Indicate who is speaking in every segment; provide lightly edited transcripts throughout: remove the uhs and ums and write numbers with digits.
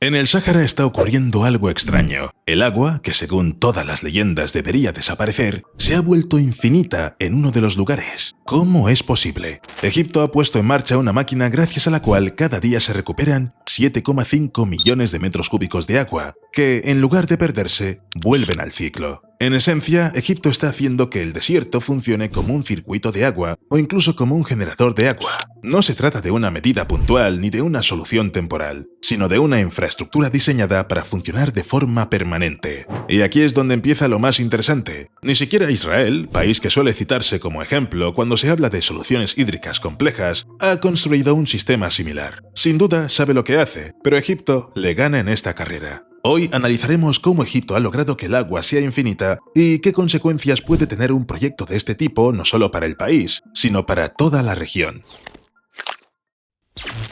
Speaker 1: En el Sáhara está ocurriendo algo extraño. El agua, que según todas las leyendas debería desaparecer, se ha vuelto infinita en uno de los lugares. ¿Cómo es posible? Egipto ha puesto en marcha una máquina gracias a la cual cada día se recuperan 7,5 millones de metros cúbicos de agua, que, en lugar de perderse, vuelven al ciclo. En esencia, Egipto está haciendo que el desierto funcione como un circuito de agua o incluso como un generador de agua. No se trata de una medida puntual ni de una solución temporal, sino de una infraestructura diseñada para funcionar de forma permanente. Y aquí es donde empieza lo más interesante. Ni siquiera Israel, país que suele citarse como ejemplo cuando se habla de soluciones hídricas complejas, ha construido un sistema similar. Sin duda sabe lo que hace, pero Egipto le gana en esta carrera. Hoy analizaremos cómo Egipto ha logrado que el agua sea infinita y qué consecuencias puede tener un proyecto de este tipo no solo para el país, sino para toda la región.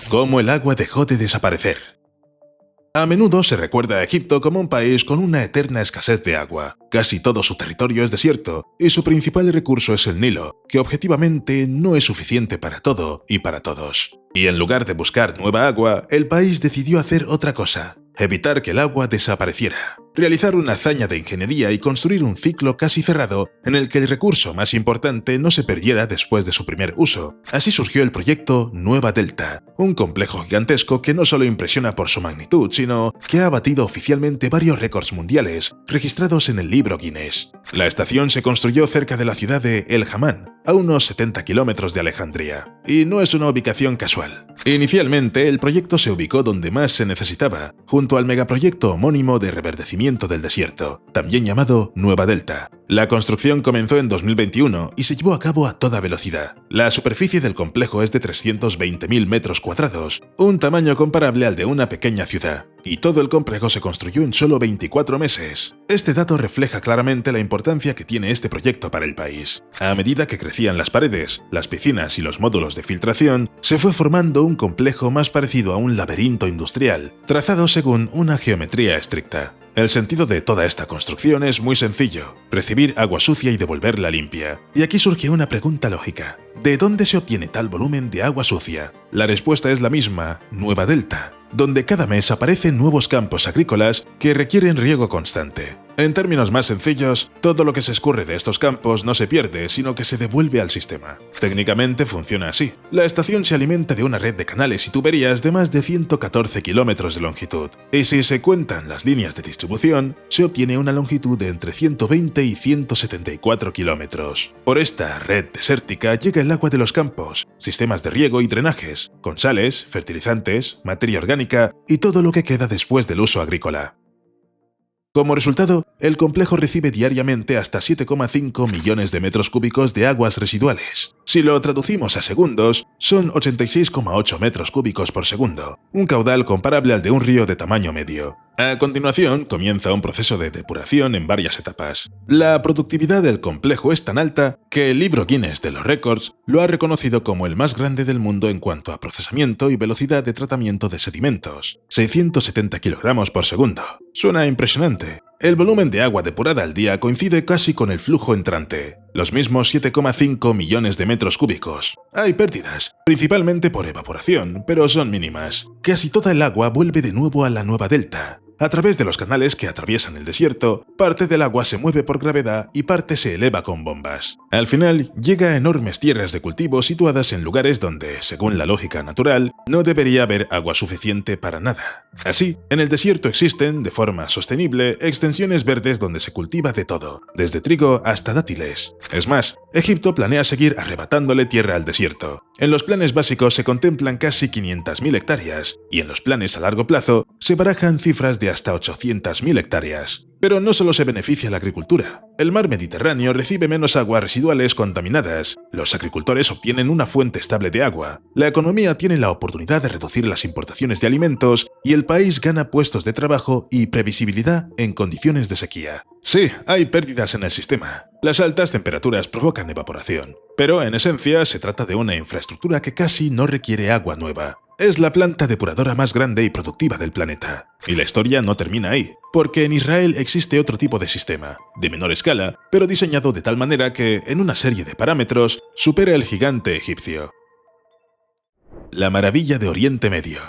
Speaker 1: Cómo el agua dejó de desaparecer. A menudo se recuerda a Egipto como un país con una eterna escasez de agua. Casi todo su territorio es desierto y su principal recurso es el Nilo, que objetivamente no es suficiente para todo y para todos. Y en lugar de buscar nueva agua, el país decidió hacer otra cosa: evitar que el agua desapareciera. Realizar una hazaña de ingeniería y construir un ciclo casi cerrado en el que el recurso más importante no se perdiera después de su primer uso. Así surgió el proyecto Nueva Delta, un complejo gigantesco que no solo impresiona por su magnitud, sino que ha batido oficialmente varios récords mundiales registrados en el libro Guinness. La estación se construyó cerca de la ciudad de El Hammam, a unos 70 kilómetros de Alejandría, y no es una ubicación casual. Inicialmente, el proyecto se ubicó donde más se necesitaba, junto al megaproyecto homónimo de reverdecimiento del desierto, también llamado Nueva Delta. La construcción comenzó en 2021 y se llevó a cabo a toda velocidad. La superficie del complejo es de 320.000 metros cuadrados, un tamaño comparable al de una pequeña ciudad, y todo el complejo se construyó en solo 24 meses. Este dato refleja claramente la importancia que tiene este proyecto para el país. A medida que crecían las paredes, las piscinas y los módulos de filtración, se fue formando un complejo más parecido a un laberinto industrial, trazado según una geometría estricta. El sentido de toda esta construcción es muy sencillo: recibir agua sucia y devolverla limpia. Y aquí surge una pregunta lógica: ¿de dónde se obtiene tal volumen de agua sucia? La respuesta es la misma: Nueva Delta, donde cada mes aparecen nuevos campos agrícolas que requieren riego constante. En términos más sencillos, todo lo que se escurre de estos campos no se pierde, sino que se devuelve al sistema. Técnicamente funciona así. La estación se alimenta de una red de canales y tuberías de más de 114 kilómetros de longitud, y si se cuentan las líneas de distribución, se obtiene una longitud de entre 120 y 174 kilómetros. Por esta red desértica llega el agua de los campos, sistemas de riego y drenajes, con sales, fertilizantes, materia orgánica y todo lo que queda después del uso agrícola. Como resultado, el complejo recibe diariamente hasta 7,5 millones de metros cúbicos de aguas residuales. Si lo traducimos a segundos, son 86,8 metros cúbicos por segundo, un caudal comparable al de un río de tamaño medio. A continuación, comienza un proceso de depuración en varias etapas. La productividad del complejo es tan alta que el libro Guinness de los récords lo ha reconocido como el más grande del mundo en cuanto a procesamiento y velocidad de tratamiento de sedimentos: 670 kilogramos por segundo. Suena impresionante. El volumen de agua depurada al día coincide casi con el flujo entrante, los mismos 7,5 millones de metros cúbicos. Hay pérdidas, principalmente por evaporación, pero son mínimas. Casi toda el agua vuelve de nuevo a la Nueva Delta. A través de los canales que atraviesan el desierto, parte del agua se mueve por gravedad y parte se eleva con bombas. Al final, llega a enormes tierras de cultivo situadas en lugares donde, según la lógica natural, no debería haber agua suficiente para nada. Así, en el desierto existen, de forma sostenible, extensiones verdes donde se cultiva de todo, desde trigo hasta dátiles. Es más, Egipto planea seguir arrebatándole tierra al desierto. En los planes básicos se contemplan casi 500.000 hectáreas, y en los planes a largo plazo se barajan cifras de hasta 800.000 hectáreas. Pero no solo se beneficia la agricultura. El mar Mediterráneo recibe menos aguas residuales contaminadas, los agricultores obtienen una fuente estable de agua, la economía tiene la oportunidad de reducir las importaciones de alimentos y el país gana puestos de trabajo y previsibilidad en condiciones de sequía. Sí, hay pérdidas en el sistema. Las altas temperaturas provocan evaporación, pero en esencia se trata de una infraestructura que casi no requiere agua nueva. Es la planta depuradora más grande y productiva del planeta. Y la historia no termina ahí, porque en Israel existe otro tipo de sistema, de menor escala, pero diseñado de tal manera que, en una serie de parámetros, supera el gigante egipcio. La maravilla de Oriente Medio.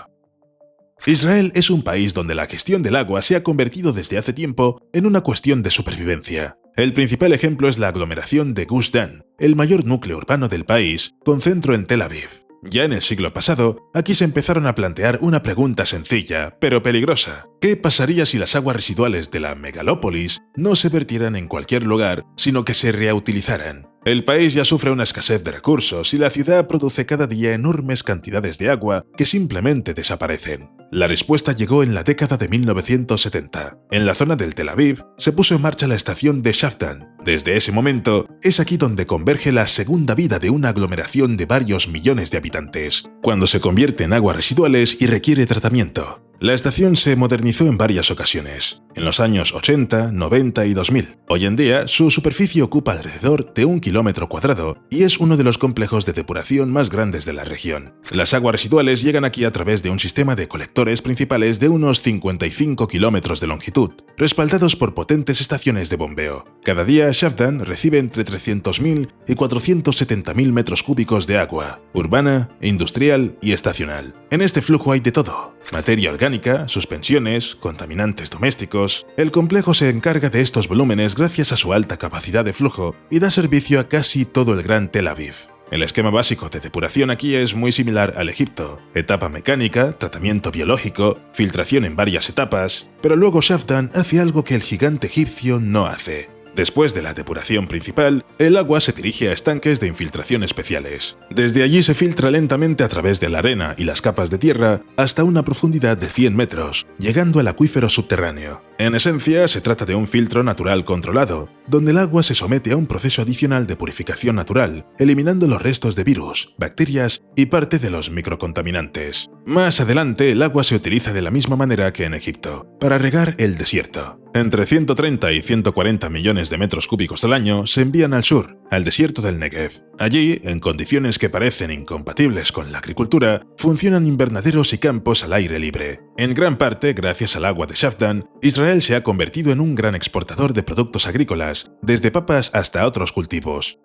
Speaker 1: Israel es un país donde la gestión del agua se ha convertido desde hace tiempo en una cuestión de supervivencia. El principal ejemplo es la aglomeración de Gush Dan, el mayor núcleo urbano del país, con centro en Tel Aviv. Ya en el siglo pasado, aquí se empezaron a plantear una pregunta sencilla, pero peligrosa. ¿Qué pasaría si las aguas residuales de la megalópolis no se vertieran en cualquier lugar, sino que se reutilizaran? El país ya sufre una escasez de recursos y la ciudad produce cada día enormes cantidades de agua que simplemente desaparecen. La respuesta llegó en la década de 1970. En la zona del Tel Aviv se puso en marcha la estación de Shafdan. Desde ese momento, es aquí donde converge la segunda vida de una aglomeración de varios millones de habitantes, cuando se convierte en aguas residuales y requiere tratamiento. La estación se modernizó en varias ocasiones, en los años 80, 90 y 2000. Hoy en día, su superficie ocupa alrededor de 1 kilómetro cuadrado y es uno de los complejos de depuración más grandes de la región. Las aguas residuales llegan aquí a través de un sistema de colectores principales de unos 55 kilómetros de longitud, respaldados por potentes estaciones de bombeo. Cada día, Shafdan recibe entre 300.000 y 470.000 metros cúbicos de agua, urbana, industrial y estacional. En este flujo hay de todo: materia orgánica, suspensiones, contaminantes domésticos. El complejo se encarga de estos volúmenes gracias a su alta capacidad de flujo y da servicio a casi todo el Gran Tel Aviv. El esquema básico de depuración aquí es muy similar al Egipto: etapa mecánica, tratamiento biológico, filtración en varias etapas, pero luego Shafdan hace algo que el gigante egipcio no hace. Después de la depuración principal, el agua se dirige a estanques de infiltración especiales. Desde allí se filtra lentamente a través de la arena y las capas de tierra hasta una profundidad de 100 metros, llegando al acuífero subterráneo. En esencia, se trata de un filtro natural controlado, donde el agua se somete a un proceso adicional de purificación natural, eliminando los restos de virus, bacterias y parte de los microcontaminantes. Más adelante, el agua se utiliza de la misma manera que en Egipto, para regar el desierto. Entre 130 y 140 millones de metros cúbicos al año se envían al sur, al desierto del Negev. Allí, en condiciones que parecen incompatibles con la agricultura, funcionan invernaderos y campos al aire libre. En gran parte, gracias al agua de Shafdan, Israel se ha convertido en un gran exportador de productos agrícolas, desde papas hasta otros cultivos.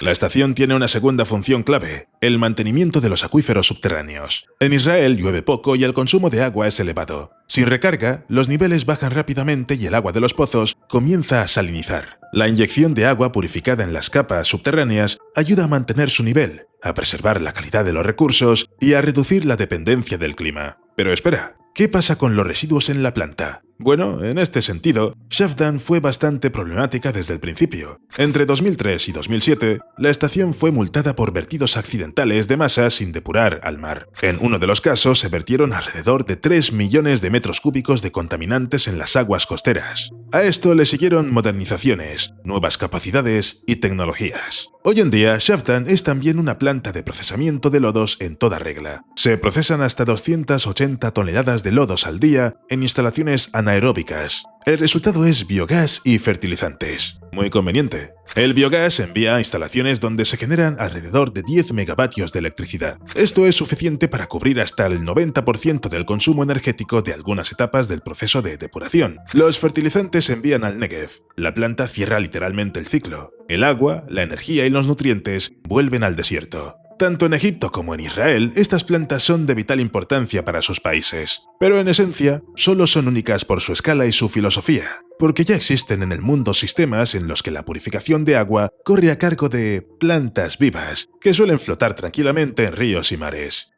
Speaker 1: La estación tiene una segunda función clave: el mantenimiento de los acuíferos subterráneos. En Israel llueve poco y el consumo de agua es elevado. Sin recarga, los niveles bajan rápidamente y el agua de los pozos comienza a salinizar. La inyección de agua purificada en las capas subterráneas ayuda a mantener su nivel, a preservar la calidad de los recursos y a reducir la dependencia del clima. Pero espera, ¿qué pasa con los residuos en la planta? Bueno, en este sentido, Shafdan fue bastante problemática desde el principio. Entre 2003 y 2007, la estación fue multada por vertidos accidentales de masa sin depurar al mar. En uno de los casos se vertieron alrededor de 3 millones de metros cúbicos de contaminantes en las aguas costeras. A esto le siguieron modernizaciones, nuevas capacidades y tecnologías. Hoy en día, Shafdan es también una planta de procesamiento de lodos en toda regla. Se procesan hasta 280 toneladas de lodos al día en instalaciones anaeróbicas. El resultado es biogás y fertilizantes. Muy conveniente. El biogás se envía a instalaciones donde se generan alrededor de 10 megavatios de electricidad. Esto es suficiente para cubrir hasta el 90% del consumo energético de algunas etapas del proceso de depuración. Los fertilizantes se envían al Negev. La planta cierra literalmente el ciclo. El agua, la energía y los nutrientes vuelven al desierto. Tanto en Egipto como en Israel, estas plantas son de vital importancia para sus países. Pero en esencia, solo son únicas por su escala y su filosofía, porque ya existen en el mundo sistemas en los que la purificación de agua corre a cargo de plantas vivas, que suelen flotar tranquilamente en ríos y mares.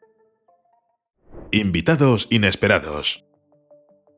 Speaker 1: Invitados inesperados.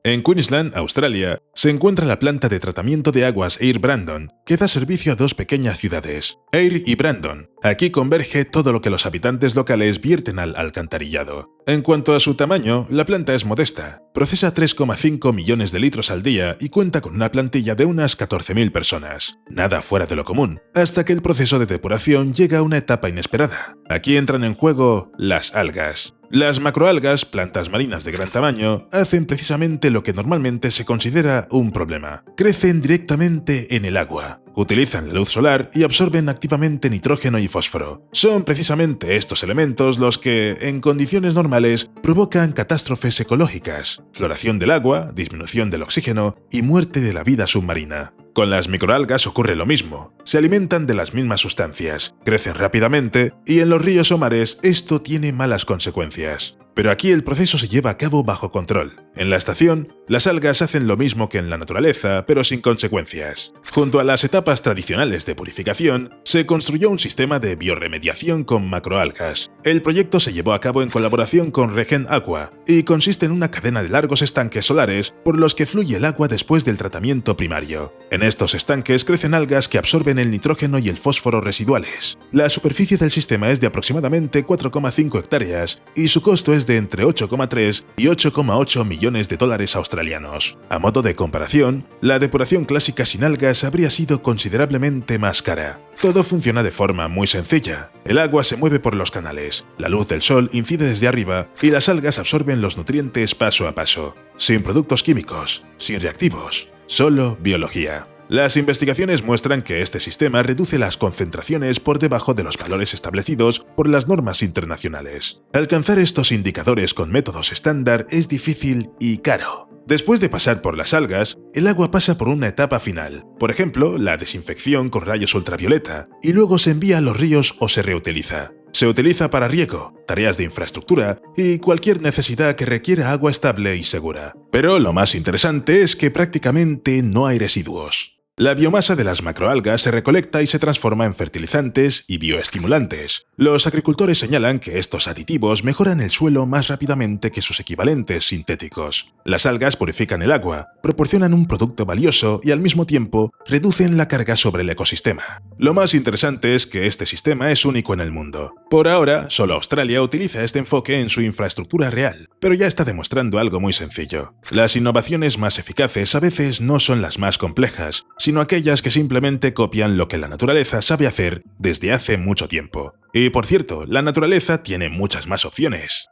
Speaker 1: En Queensland, Australia, se encuentra la planta de tratamiento de aguas Eyre Brandon, que da servicio a dos pequeñas ciudades, Eyre y Brandon. Aquí converge todo lo que los habitantes locales vierten al alcantarillado. En cuanto a su tamaño, la planta es modesta. Procesa 3,5 millones de litros al día y cuenta con una plantilla de unas 14.000 personas. Nada fuera de lo común, hasta que el proceso de depuración llega a una etapa inesperada. Aquí entran en juego las algas. Las macroalgas, plantas marinas de gran tamaño, hacen precisamente lo que normalmente se considera un problema. Crecen directamente en el agua. Utilizan la luz solar y absorben activamente nitrógeno y fósforo. Son precisamente estos elementos los que, en condiciones normales, provocan catástrofes ecológicas: floración del agua, disminución del oxígeno y muerte de la vida submarina. Con las microalgas ocurre lo mismo. Se alimentan de las mismas sustancias, crecen rápidamente y en los ríos o mares esto tiene malas consecuencias. Pero aquí el proceso se lleva a cabo bajo control. En la estación, las algas hacen lo mismo que en la naturaleza, pero sin consecuencias. Junto a las etapas tradicionales de purificación, se construyó un sistema de bioremediación con macroalgas. El proyecto se llevó a cabo en colaboración con Regen Aqua y consiste en una cadena de largos estanques solares por los que fluye el agua después del tratamiento primario. En estos estanques crecen algas que absorben el nitrógeno y el fósforo residuales. La superficie del sistema es de aproximadamente 4,5 hectáreas y su costo es de entre 8,3 y 8,8 millones de dólares australianos. A modo de comparación, la depuración clásica sin algas habría sido considerablemente más cara. Todo funciona de forma muy sencilla. El agua se mueve por los canales, la luz del sol incide desde arriba y las algas absorben los nutrientes paso a paso. Sin productos químicos, sin reactivos, solo biología. Las investigaciones muestran que este sistema reduce las concentraciones por debajo de los valores establecidos por las normas internacionales. Alcanzar estos indicadores con métodos estándar es difícil y caro. Después de pasar por las algas, el agua pasa por una etapa final, por ejemplo, la desinfección con rayos ultravioleta, y luego se envía a los ríos o se reutiliza. Se utiliza para riego, tareas de infraestructura y cualquier necesidad que requiera agua estable y segura. Pero lo más interesante es que prácticamente no hay residuos. La biomasa de las macroalgas se recolecta y se transforma en fertilizantes y bioestimulantes. Los agricultores señalan que estos aditivos mejoran el suelo más rápidamente que sus equivalentes sintéticos. Las algas purifican el agua, proporcionan un producto valioso y al mismo tiempo reducen la carga sobre el ecosistema. Lo más interesante es que este sistema es único en el mundo. Por ahora, solo Australia utiliza este enfoque en su infraestructura real, pero ya está demostrando algo muy sencillo. Las innovaciones más eficaces a veces no son las más complejas, sino aquellas que simplemente copian lo que la naturaleza sabe hacer desde hace mucho tiempo. Y por cierto, la naturaleza tiene muchas más opciones.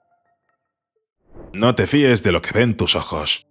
Speaker 1: No te fíes de lo que ven tus ojos.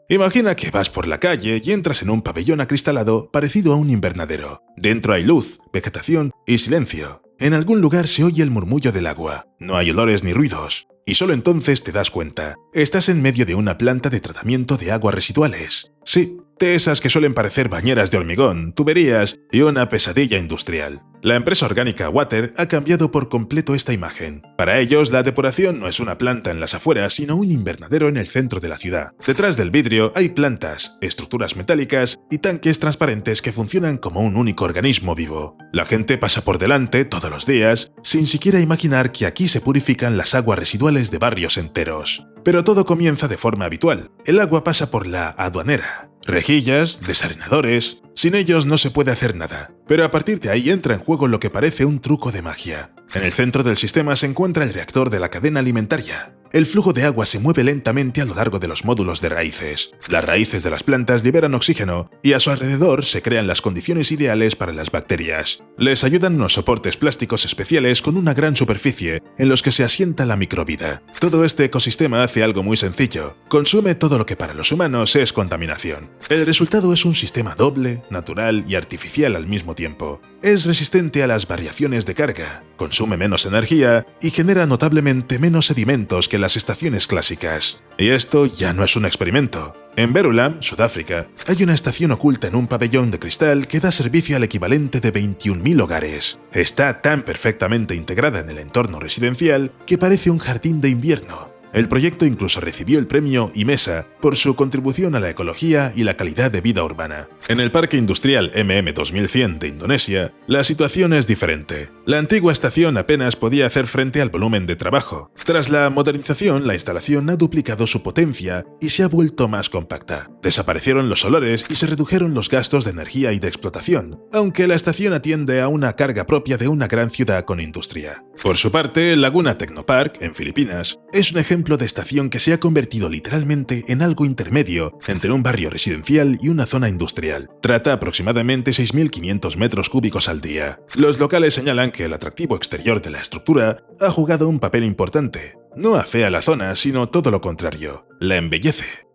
Speaker 1: Imagina que vas por la calle y entras en un pabellón acristalado parecido a un invernadero. Dentro hay luz, vegetación y silencio. En algún lugar se oye el murmullo del agua. No hay olores ni ruidos. Y solo entonces te das cuenta. Estás en medio de una planta de tratamiento de aguas residuales. Sí, de esas que suelen parecer bañeras de hormigón, tuberías y una pesadilla industrial. La empresa orgánica Water ha cambiado por completo esta imagen. Para ellos, la depuración no es una planta en las afueras, sino un invernadero en el centro de la ciudad. Detrás del vidrio hay plantas, estructuras metálicas y tanques transparentes que funcionan como un único organismo vivo. La gente pasa por delante todos los días, sin siquiera imaginar que aquí se purifican las aguas residuales de barrios enteros. Pero todo comienza de forma habitual. El agua pasa por la aduanera. Rejillas, desarenadores. Sin ellos no se puede hacer nada. Pero a partir de ahí entra en juego lo que parece un truco de magia. En el centro del sistema se encuentra el reactor de la cadena alimentaria. El flujo de agua se mueve lentamente a lo largo de los módulos de raíces. Las raíces de las plantas liberan oxígeno y a su alrededor se crean las condiciones ideales para las bacterias. Les ayudan unos soportes plásticos especiales con una gran superficie en los que se asienta la microvida. Todo este ecosistema hace algo muy sencillo. Consume todo lo que para los humanos es contaminación. El resultado es un sistema doble, natural y artificial al mismo tiempo. Es resistente a las variaciones de carga, consume menos energía y genera notablemente menos sedimentos que las estaciones clásicas. Y esto ya no es un experimento. En Verulam, Sudáfrica, hay una estación oculta en un pabellón de cristal que da servicio al equivalente de 21.000 hogares. Está tan perfectamente integrada en el entorno residencial que parece un jardín de invierno. El proyecto incluso recibió el premio IMESA por su contribución a la ecología y la calidad de vida urbana. En el Parque Industrial MM2100 de Indonesia, la situación es diferente. La antigua estación apenas podía hacer frente al volumen de trabajo. Tras la modernización, la instalación ha duplicado su potencia y se ha vuelto más compacta. Desaparecieron los olores y se redujeron los gastos de energía y de explotación, aunque la estación atiende a una carga propia de una gran ciudad con industria. Por su parte, Laguna Technopark, en Filipinas, es un ejemplo de estación que se ha convertido literalmente en algo intermedio entre un barrio residencial y una zona industrial. Trata aproximadamente 6.500 metros cúbicos al día. Los locales señalan que el atractivo exterior de la estructura ha jugado un papel importante. No afea la zona, sino todo lo contrario, la embellece.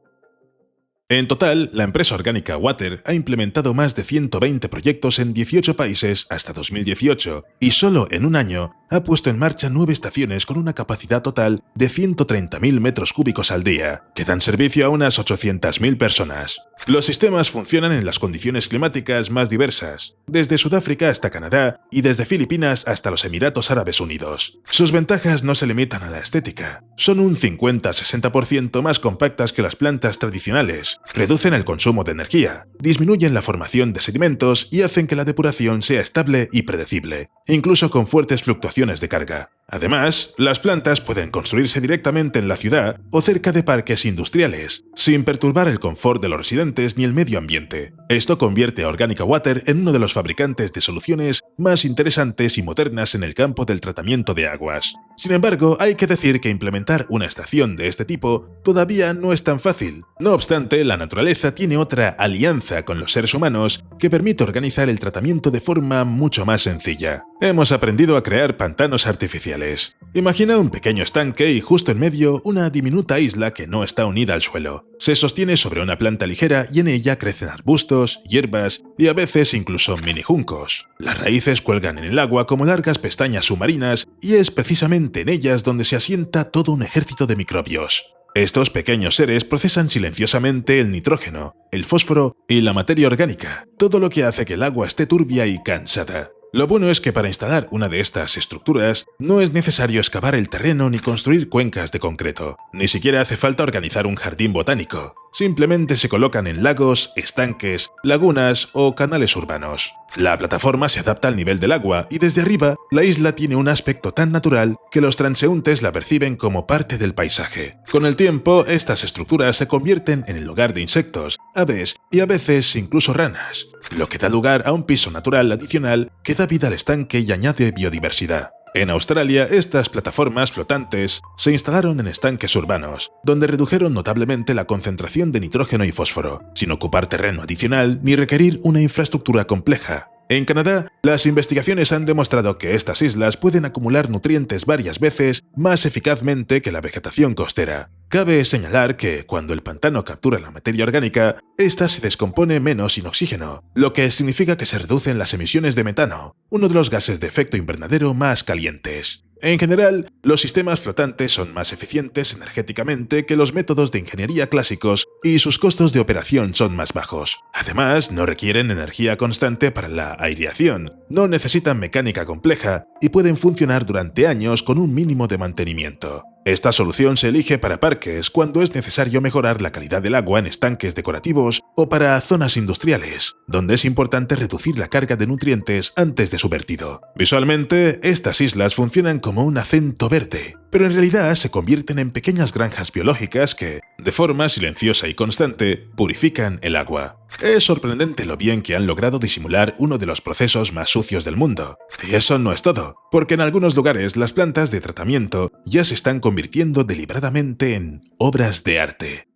Speaker 1: En total, la empresa orgánica Water ha implementado más de 120 proyectos en 18 países hasta 2018 y solo en un año ha puesto en marcha 9 estaciones con una capacidad total de 130.000 metros cúbicos al día, que dan servicio a unas 800.000 personas. Los sistemas funcionan en las condiciones climáticas más diversas, desde Sudáfrica hasta Canadá y desde Filipinas hasta los Emiratos Árabes Unidos. Sus ventajas no se limitan a la estética. Son un 50-60% más compactas que las plantas tradicionales, reducen el consumo de energía, disminuyen la formación de sedimentos y hacen que la depuración sea estable y predecible, incluso con fuertes fluctuaciones de carga. Además, las plantas pueden construirse directamente en la ciudad o cerca de parques industriales, sin perturbar el confort de los residentes ni el medio ambiente. Esto convierte a Organica Water en uno de los fabricantes de soluciones más interesantes y modernas en el campo del tratamiento de aguas. Sin embargo, hay que decir que implementar una estación de este tipo todavía no es tan fácil. No obstante, la naturaleza tiene otra alianza con los seres humanos que permite organizar el tratamiento de forma mucho más sencilla. Hemos aprendido a crear pantanos artificiales. Imagina un pequeño estanque y justo en medio una diminuta isla que no está unida al suelo. Se sostiene sobre una planta ligera y en ella crecen arbustos, hierbas y a veces incluso mini juncos. Las raíces cuelgan en el agua como largas pestañas submarinas y es precisamente en ellas donde se asienta todo un ejército de microbios. Estos pequeños seres procesan silenciosamente el nitrógeno, el fósforo y la materia orgánica, todo lo que hace que el agua esté turbia y cansada. Lo bueno es que para instalar una de estas estructuras no es necesario excavar el terreno ni construir cuencas de concreto. Ni siquiera hace falta organizar un jardín botánico. Simplemente se colocan en lagos, estanques, lagunas o canales urbanos. La plataforma se adapta al nivel del agua y desde arriba la isla tiene un aspecto tan natural que los transeúntes la perciben como parte del paisaje. Con el tiempo, estas estructuras se convierten en el hogar de insectos, aves y a veces incluso ranas, lo que da lugar a un piso natural adicional que da vida al estanque y añade biodiversidad. En Australia, estas plataformas flotantes se instalaron en estanques urbanos, donde redujeron notablemente la concentración de nitrógeno y fósforo, sin ocupar terreno adicional ni requerir una infraestructura compleja. En Canadá, las investigaciones han demostrado que estas islas pueden acumular nutrientes varias veces más eficazmente que la vegetación costera. Cabe señalar que, cuando el pantano captura la materia orgánica, ésta se descompone menos sin oxígeno, lo que significa que se reducen las emisiones de metano, uno de los gases de efecto invernadero más calientes. En general, los sistemas flotantes son más eficientes energéticamente que los métodos de ingeniería clásicos y sus costos de operación son más bajos. Además, no requieren energía constante para la aireación, no necesitan mecánica compleja y pueden funcionar durante años con un mínimo de mantenimiento. Esta solución se elige para parques cuando es necesario mejorar la calidad del agua en estanques decorativos o para zonas industriales, donde es importante reducir la carga de nutrientes antes de su vertido. Visualmente, estas islas funcionan como un acento verde, pero en realidad se convierten en pequeñas granjas biológicas que, de forma silenciosa y constante, purifican el agua. Es sorprendente lo bien que han logrado disimular uno de los procesos más sucios del mundo. Y eso no es todo, porque en algunos lugares las plantas de tratamiento ya se están convirtiendo deliberadamente en obras de arte.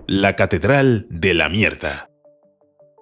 Speaker 1: La Catedral de la Mierda.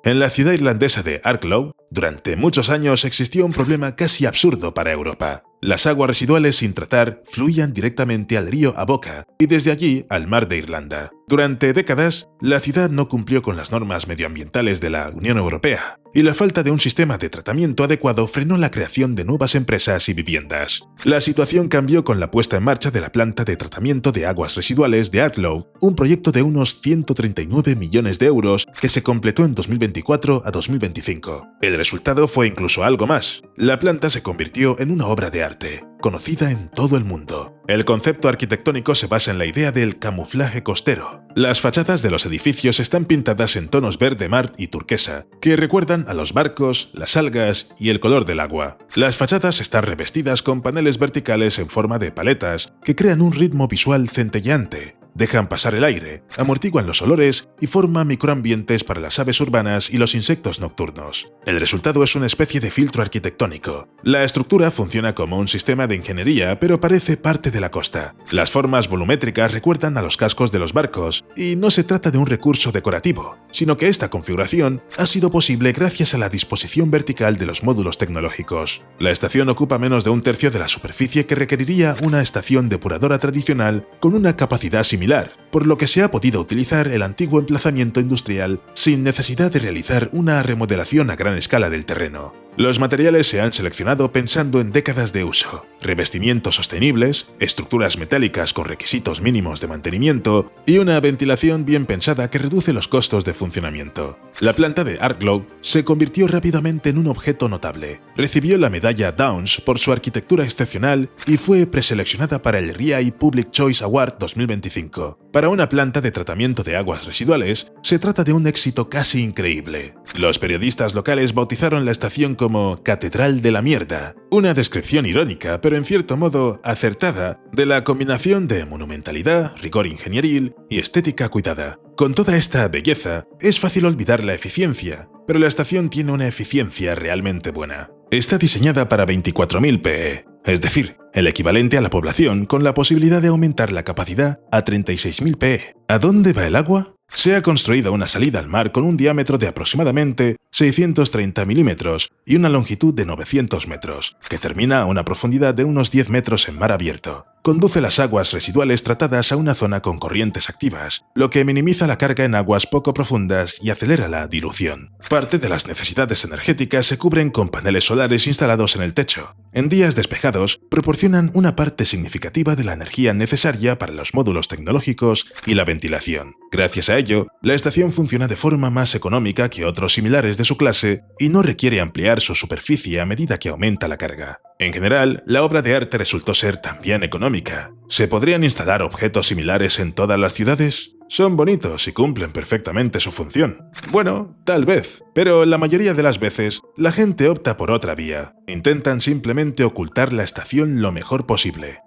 Speaker 1: En la ciudad irlandesa de Arklow, durante muchos años existió un problema casi absurdo para Europa. Las aguas residuales sin tratar fluían directamente al río Avoca y desde allí al mar de Irlanda. Durante décadas, la ciudad no cumplió con las normas medioambientales de la Unión Europea, y la falta de un sistema de tratamiento adecuado frenó la creación de nuevas empresas y viviendas. La situación cambió con la puesta en marcha de la planta de tratamiento de aguas residuales de Arklow, un proyecto de unos 139 millones de euros que se completó en 2024 a 2025. El resultado fue incluso algo más. La planta se convirtió en una obra de arte, conocida en todo el mundo. El concepto arquitectónico se basa en la idea del camuflaje costero. Las fachadas de los edificios están pintadas en tonos verde mar y turquesa, que recuerdan a los barcos, las algas y el color del agua. Las fachadas están revestidas con paneles verticales en forma de paletas que crean un ritmo visual centelleante. Dejan pasar el aire, amortiguan los olores y forman microambientes para las aves urbanas y los insectos nocturnos. El resultado es una especie de filtro arquitectónico. La estructura funciona como un sistema de ingeniería, pero parece parte de la costa. Las formas volumétricas recuerdan a los cascos de los barcos, y no se trata de un recurso decorativo, sino que esta configuración ha sido posible gracias a la disposición vertical de los módulos tecnológicos. La estación ocupa menos de un tercio de la superficie que requeriría una estación depuradora tradicional con una capacidad similar, por lo que se ha podido utilizar el antiguo emplazamiento industrial sin necesidad de realizar una remodelación a gran escala del terreno. Los materiales se han seleccionado pensando en décadas de uso, revestimientos sostenibles, estructuras metálicas con requisitos mínimos de mantenimiento y una ventilación bien pensada que reduce los costos de funcionamiento. La planta de Arcglow se convirtió rápidamente en un objeto notable. Recibió la medalla Downs por su arquitectura excepcional y fue preseleccionada para el RIAA Public Choice Award 2025. Para una planta de tratamiento de aguas residuales, se trata de un éxito casi increíble. Los periodistas locales bautizaron la estación como Catedral de la Mierda, una descripción irónica, pero en cierto modo acertada, de la combinación de monumentalidad, rigor ingenieril y estética cuidada. Con toda esta belleza, es fácil olvidar la eficiencia, pero la estación tiene una eficiencia realmente buena. Está diseñada para 24.000 PE, es decir, el equivalente a la población con la posibilidad de aumentar la capacidad a 36.000 PE. ¿A dónde va el agua? Se ha construido una salida al mar con un diámetro de aproximadamente 630 milímetros y una longitud de 900 metros, que termina a una profundidad de unos 10 metros en mar abierto. Conduce las aguas residuales tratadas a una zona con corrientes activas, lo que minimiza la carga en aguas poco profundas y acelera la dilución. Parte de las necesidades energéticas se cubren con paneles solares instalados en el techo. En días despejados, proporcionan una parte significativa de la energía necesaria para los módulos tecnológicos y la ventilación. Gracias a ello, la estación funciona de forma más económica que otros similares de su clase y no requiere ampliar su superficie a medida que aumenta la carga. En general, la obra de arte resultó ser también económica. ¿Se podrían instalar objetos similares en todas las ciudades? Son bonitos y cumplen perfectamente su función. Bueno, tal vez, pero la mayoría de las veces la gente opta por otra vía. Intentan simplemente ocultar la estación lo mejor posible.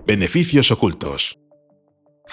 Speaker 1: Beneficios ocultos.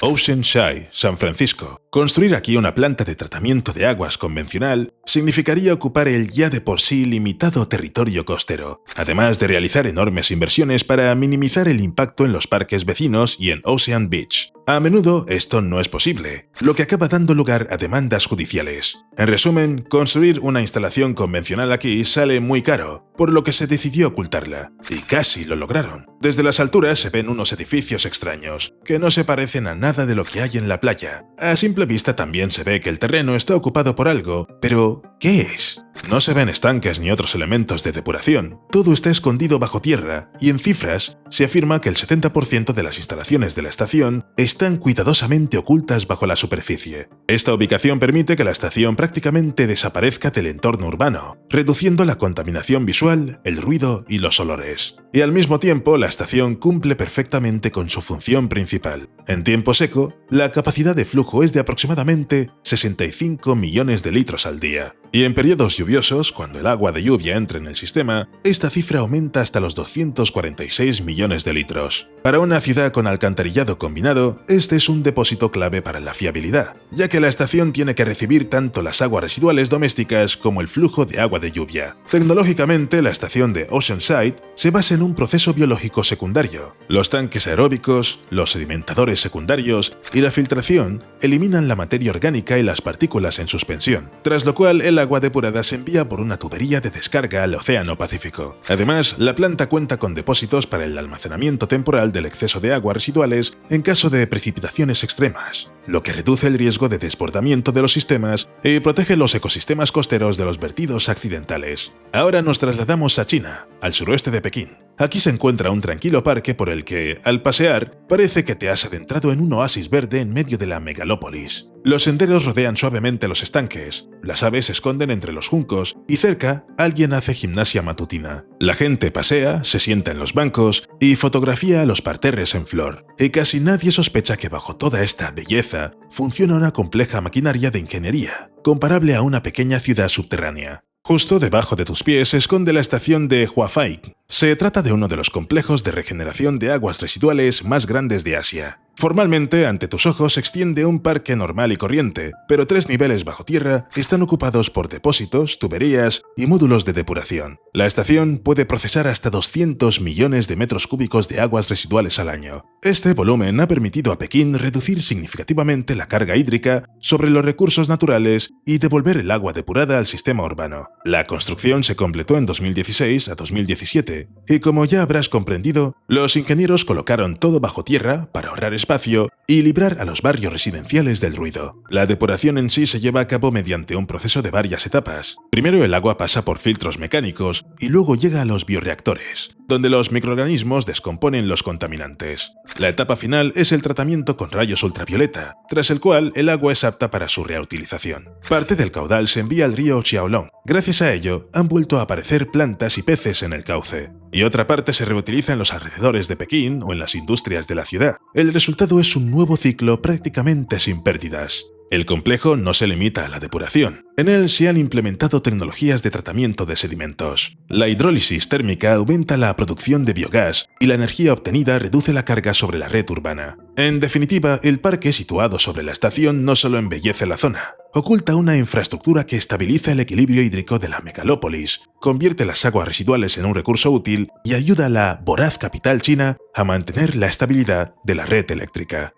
Speaker 1: Oceanside, San Francisco. Construir aquí una planta de tratamiento de aguas convencional significaría ocupar el ya de por sí limitado territorio costero, además de realizar enormes inversiones para minimizar el impacto en los parques vecinos y en Ocean Beach. A menudo esto no es posible, lo que acaba dando lugar a demandas judiciales. En resumen, construir una instalación convencional aquí sale muy caro, por lo que se decidió ocultarla, y casi lo lograron. Desde las alturas se ven unos edificios extraños, que no se parecen a nada de lo que hay en la playa. A simple vista también se ve que el terreno está ocupado por algo, pero ¿qué es? No se ven estanques ni otros elementos de depuración. Todo está escondido bajo tierra, y en cifras se afirma que el 70% de las instalaciones de la estación están cuidadosamente ocultas bajo la superficie. Esta ubicación permite que la estación prácticamente desaparezca del entorno urbano, reduciendo la contaminación visual, el ruido y los olores. Y al mismo tiempo, la estación cumple perfectamente con su función principal. En tiempo seco, la capacidad de flujo es de aproximadamente 65 millones de litros al día. Y en periodos lluviosos, cuando el agua de lluvia entra en el sistema, esta cifra aumenta hasta los 246 millones de litros. Para una ciudad con alcantarillado combinado, este es un depósito clave para la fiabilidad, ya que la estación tiene que recibir tanto las aguas residuales domésticas como el flujo de agua de lluvia. Tecnológicamente, la estación de Oceanside se basa en un proceso biológico secundario. Los tanques aeróbicos, los sedimentadores secundarios y la filtración eliminan la materia orgánica y las partículas en suspensión, tras lo cual el agua depurada se envía por una tubería de descarga al Océano Pacífico. Además, la planta cuenta con depósitos para el almacenamiento temporal del exceso de aguas residuales en caso de precipitaciones extremas, lo que reduce el riesgo de desbordamiento de los sistemas y protege los ecosistemas costeros de los vertidos accidentales. Ahora nos trasladamos a China, al suroeste de Pekín. Aquí se encuentra un tranquilo parque por el que, al pasear, parece que te has adentrado en un oasis verde en medio de la megalópolis. Los senderos rodean suavemente los estanques, las aves se esconden entre los juncos y cerca alguien hace gimnasia matutina. La gente pasea, se sienta en los bancos y fotografía a los parterres en flor. Y casi nadie sospecha que bajo toda esta belleza funciona una compleja maquinaria de ingeniería, comparable a una pequeña ciudad subterránea. Justo debajo de tus pies se esconde la estación de Huafai. Se trata de uno de los complejos de regeneración de aguas residuales más grandes de Asia. Formalmente, ante tus ojos se extiende un parque normal y corriente, pero 3 niveles bajo tierra están ocupados por depósitos, tuberías y módulos de depuración. La estación puede procesar hasta 200 millones de metros cúbicos de aguas residuales al año. Este volumen ha permitido a Pekín reducir significativamente la carga hídrica sobre los recursos naturales y devolver el agua depurada al sistema urbano. La construcción se completó en 2016 a 2017 cauce. Y como ya habrás comprendido, los ingenieros colocaron todo bajo tierra para ahorrar espacio y librar a los barrios residenciales del ruido. La depuración en sí se lleva a cabo mediante un proceso de varias etapas. Primero el agua pasa por filtros mecánicos y luego llega a los bioreactores, donde los microorganismos descomponen los contaminantes. La etapa final es el tratamiento con rayos ultravioleta, tras el cual el agua es apta para su reutilización. Parte del caudal se envía al río Xiaolong. Gracias a ello, han vuelto a aparecer plantas y peces en el cauce. Y otra parte se reutiliza en los alrededores de Pekín o en las industrias de la ciudad. El resultado es un nuevo ciclo prácticamente sin pérdidas. El complejo no se limita a la depuración. En él se han implementado tecnologías de tratamiento de sedimentos. La hidrólisis térmica aumenta la producción de biogás y la energía obtenida reduce la carga sobre la red urbana. En definitiva, el parque situado sobre la estación no solo embellece la zona, oculta una infraestructura que estabiliza el equilibrio hídrico de la megalópolis, convierte las aguas residuales en un recurso útil y ayuda a la voraz capital china a mantener la estabilidad de la red eléctrica.